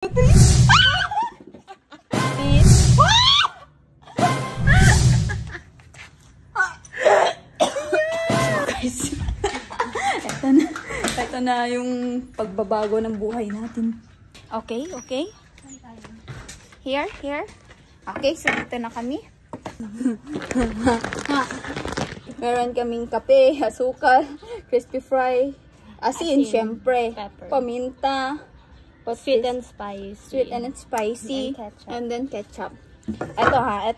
Ito na yung pagbabago ng buhay natin. Okay, okay. Here. Okay, so dito na kami. Meron kaming kape, asukal, crispy fry, asin, syempre, pepper, paminta, sweet and spicy, and then ketchup. Ito ha.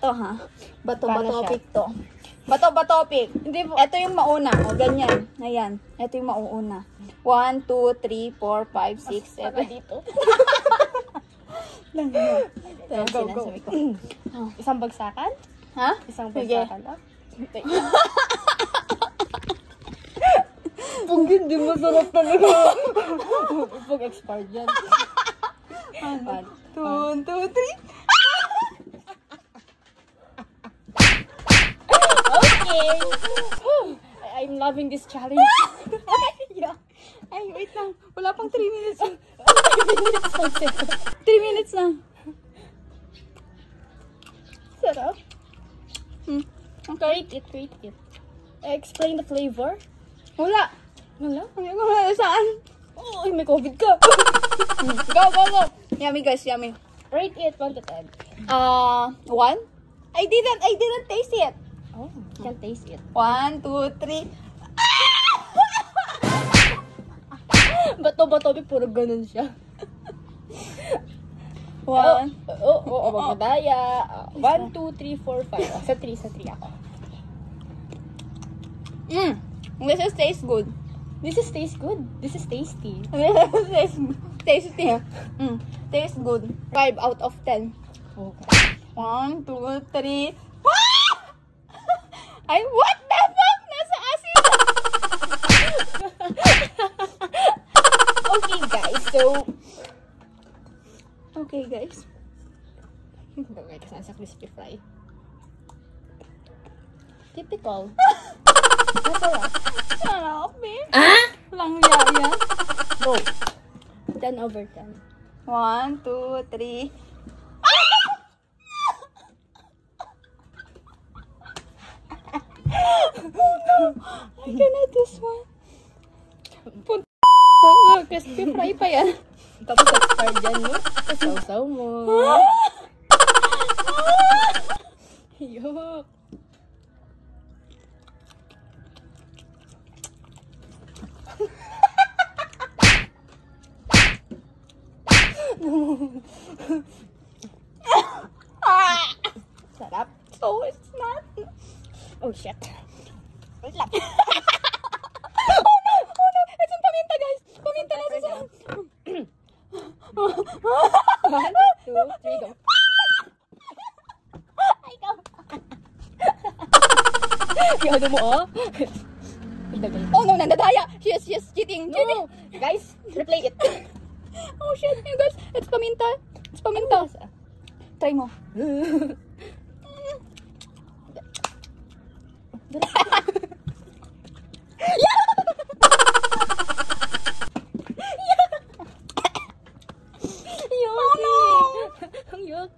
Bato topic to. Bato topic. Hindi po. Ito yung mauna. O, ganyan. Ayan. Ito yung mauuna. 1, 2, 3, 4, 5, 6, 7. Dito. Go. Isang bagsakan? Ha? Isang bagsakan. Pag hindi masarap talaga. Pag expired yan. 1, 2, 3. Okay. I'm loving this challenge. Ay, wait lang. Wala pang 3 minutes. 3 minutes lang. Sarap. Okay. Rate it. Explain the flavor. Wala. Hindi ko saan. Oh, may COVID ka. Go. Yummy guys, yummy. Rate it 1 to 10. 1? I didn't taste it. Oh, you can taste it. 1, 2, 3. Bato, puro ganun siya. 1. Magmadaya. 1, 2, 3, 4, 5. Sa 3 ako. This is taste good. This is taste good. This is tasty. Tasty. Taste good. 5 out of 10. Okay. 1, 2, 3. Ay, what the fuck? Nasa asin. Okay, guys. So, okay, guys. bagay kasi nasa crispy fry. Typical. Masarap. Sarap, eh. Lang yaya. Go. 10 over 10. 1, 2, 3. I cannot this one. Crispy fry pa yan. Tapos expired yan, no? Sasaw mo. Yuck. Sarap. So it's not. Oh shit. Wait lang. Oh no! It's yung paminta, guys. Paminta na sa 1, 2, 3, go. Ay, go. Yung ano mo, oh. Oh no, nandadaya. She is cheating. No. Guys, replay it. Oh shit, you guys. It's paminta. It's paminta. Try mo. Oh no! Yuck.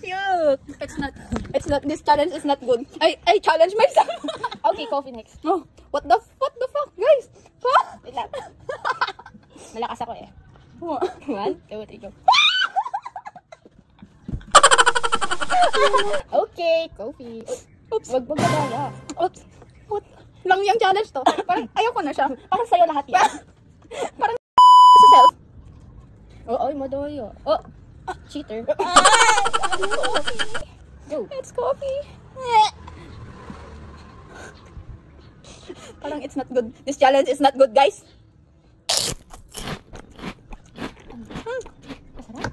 Yuck. It's not, this challenge is not good. I challenge myself. Okay, coffee next. No. What the fuck, guys? Wait lang. Malakas ako eh. 1, 2, 3, go. Okay, coffee. Oops. Wag magdadala. Oops. What? Lang yung challenge to. Parang ayoko na siya. Parang sa'yo lahat yan. Parang sa self. Oo, madoyo. Oh, cheater. Go. It's coffee. Parang it's not good. This challenge is not good, guys. Masarap.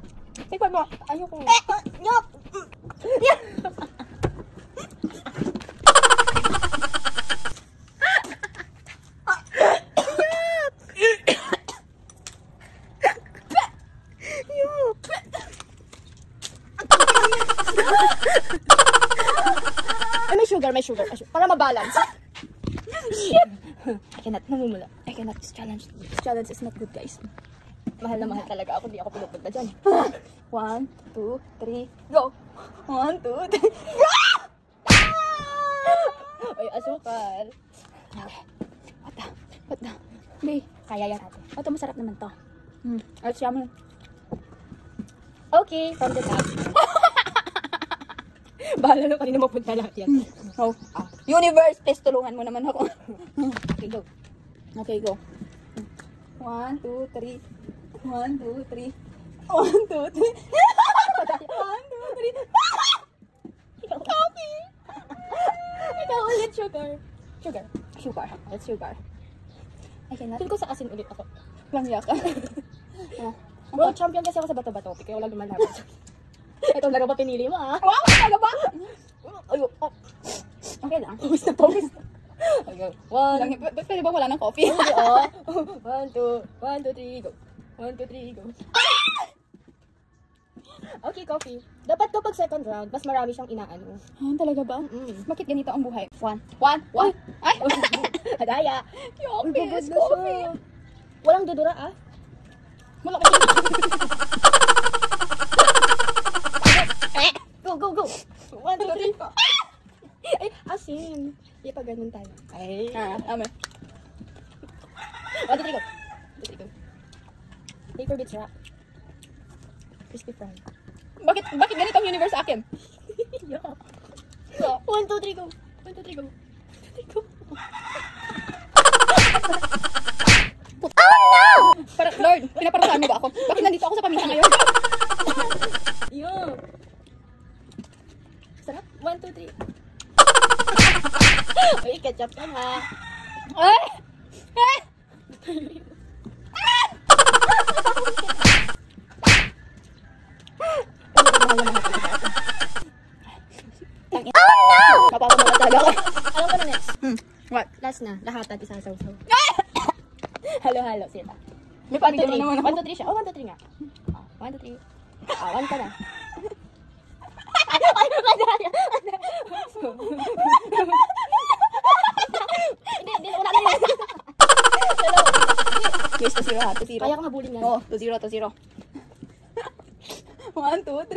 Tikman mo. Ayoko. Yuck. May sugar. Para mabalance. Shit. I cannot. Namumula. I cannot. This challenge is not good, guys. Mahal na mahal talaga ako. Di ako pinupunta dyan. 1, 2, 3, go! 1, 2, 3, go! Ay, asukal. What the? Babe, Kaya yan ate. ito masarap naman to. Ay, siya mo. Okay, from the top. Bahala na kanina mapunta lahat yan. Oh. Universe, please tulungan mo naman ako. Okay, go. Okay, go. 1, 2, 3. 1, 2, 3. 1, 2, 3. 1, 2, 3. Coffee! Ikaw ulit, sugar. Sugar. Sugar. That's sugar. I cannot. Feel ko sa asin ulit ako. Langya ka. World champion kasi ako sa bato-bato. Kaya wala lumalaban. Ito laro pa pinili mo, ah. Wow, talaga ba? Ayo. Oh. Okay lang. Pawis na pawis. Okay, one. Pwede ba wala ng coffee? Oh. 1, 2, 3, go. 1, 2, 3, go. Okay, coffee. Dapat kapag second round, mas marami siyang inaano. Talaga ba? Bakit ganito ang buhay? 1. Ay! Hadaya. Yopis, coffee. Walang dudura, ah. Wala ko. Go. 1, 2, 3. Ay, asin. Di pa ganun tayo. Ay. Ame. 1, 2, 3, go. 1, 2, 3, go. Paper bits wrap. Crispy fry. Bakit ganito ang universe sa akin? 1, 2, 3, go. 1, 2, 3, go. 1, 2, 3, go. Oh no! Parang, Lord, pinaparusahan mo ba ako? Bakit nandito ako sa pamilya ngayon? Yo. Sarap. 1, 2, 3. Uy, ketchup ka nga. Ay! Ay! Oh no! Mapapamala talaga ako. Alam ko na next. What? Last na. Lahatan isasaw-saw. Halo-halo sila. May 1, 2, 3. pabigyan mo naman ako. 1, 2, 3 siya. Oh, 1, 2, 3 nga. 1, 2, 3. 1 ka na. Hindi, wala na yun. Yes, 2-0 ha, 2-0. Kaya ko mabulin yan. Oo, 2-0, 2-0. 1, 2, 3.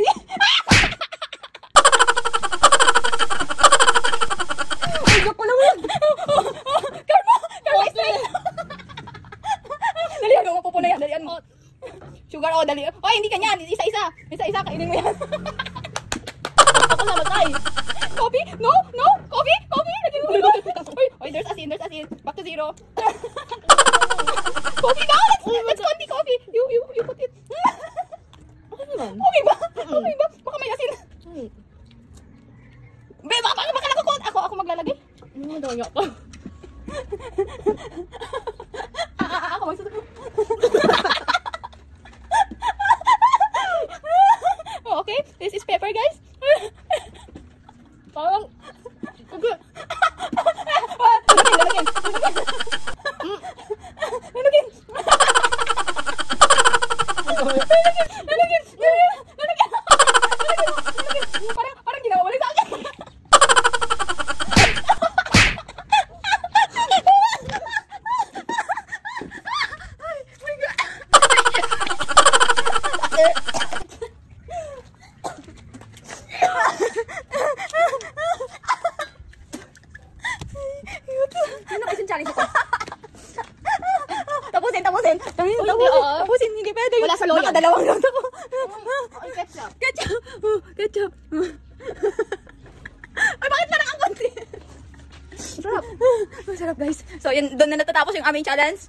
Ay, joke ko lang yun. Karma is right. Dalihan mo, pupuno yan, dalihan mo. Sugar, dali. Ay, hindi ka yan, isa-isa. Isa-isa, kainin mo yan. Ako namatay. Coffee? No! Coffee! Lagyan mo. Uy, there's asin. Back to 0. Coffee na! Let's conti coffee. You put it. Okay naman. Okay ba? Baka may asin. Be, baka nagkukot. Ako maglalagay. Danya pa. Ako magsusunod. Okay, this is pepper, guys. Parang, Lalagyan. Parang ginawa mo rin sa akin. ano kasi challenge ito? Tapusin. Tapusin, hindi pwede. Wala sa loyal. Nakadalawang lang ako. Ay, ketchup. Ketchup. Ay, bakit parang ang konti? Sarap. Masarap, guys. So, yun, doon na natatapos yung aming challenge.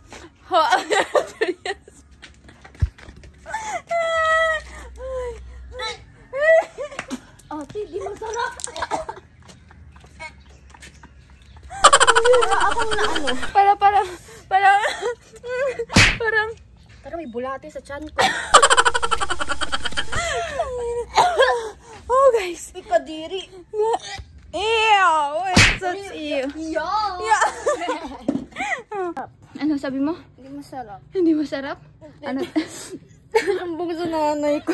Ate, di masarap. Parang Parang may bulate sa chan ko. oh, guys. Ikadiri. Ew, it's ew. Yeah. Ano sabi mo? Hindi masarap. Hindi masarap? Ano? Ang bugso sa nanay ko.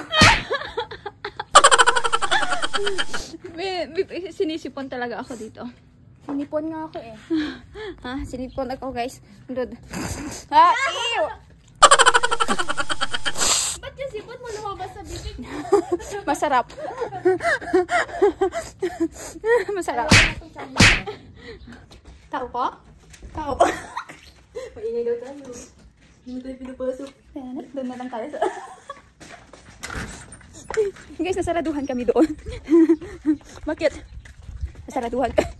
Sinisipon talaga ako dito. Sinipon nga ako eh. Ha? Sinipon ako, guys. Dude. Ha? Ew! masarap. Masarap. Tao po? Tao po. Maingay daw tayo. Hindi mo tayo pinapasok. Doon na lang tayo sa... Guys, nasaraduhan kami doon. Bakit? Nasaraduhan kami.